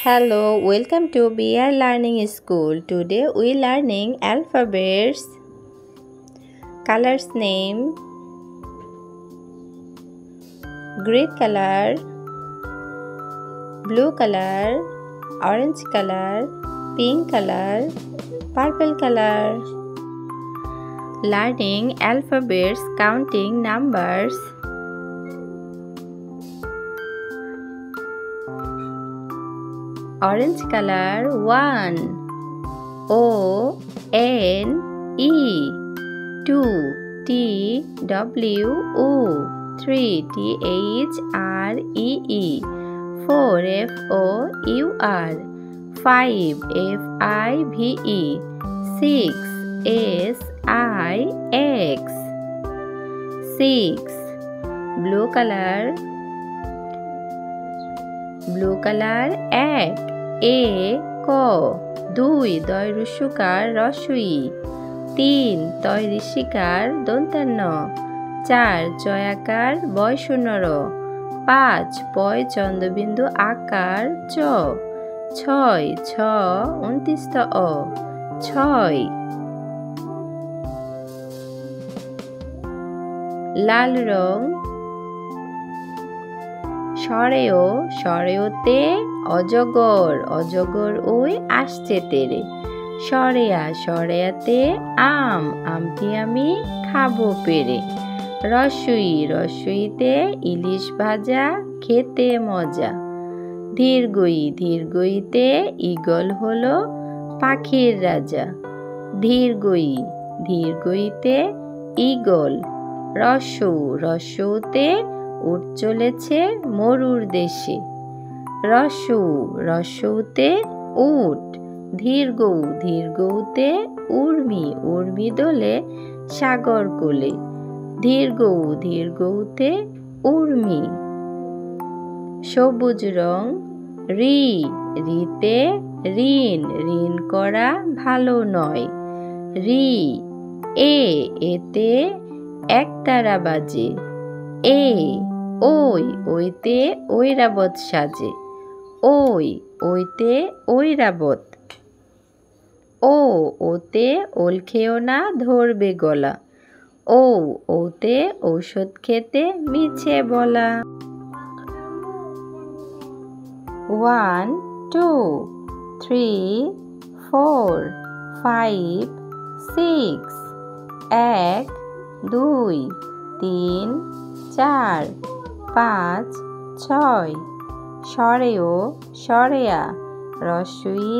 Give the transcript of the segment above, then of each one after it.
Hello, welcome to BR Learning School. Today we learning alphabets, colors name, green color, blue color, orange color, pink color, purple color. Learning alphabets, counting numbers. Orange color 1 O N E 2 T W O 3 T H R E E 4 F O U R 5 F I V E 6 S I X 6 Blue color 1 এ ক 2 দয় রুস্যকার রস্বই 3 তয় ঋষিকার দন্তান্ন 4 চয়াকার বয় শূন্যর 5 পয় চন্দ্রবিন্দু আকার চ 6 ছ 29 অ 6 লাল রং সরেওতে অজগর ওই আসছে তেরে সরেয়াতে আমটি আমি খাবো পেরে রস্বইতে ইলিশ ভাজা খেতে মজা ধীরগইতে ঈগল হলো পাখির রাজা ধীরগইতে ঈগল রস্যউতে উট চলেছে মরুর দেশে রস্যউতে উট ধীরগউতে উর্মি দোলে সাগর কোলে ধীরগউতে উর্মি সবুজ রং রিতে ঋণ করা ভালো নয় এতে একতারা বাজে ওইতে ঐরাবত সাজে ওইতে ঐরাবত ওতে ওল খেও না ধরবে গলা ওতে ঔষধ খেতে মিছে বলা 1 2 3 4 5 6 1 2 3 4 5 6 সরেয়া রস্বই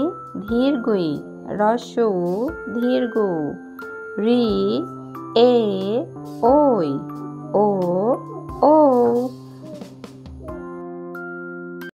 ধীরগই রস্যউ ধীরগউ রি এ ওই ও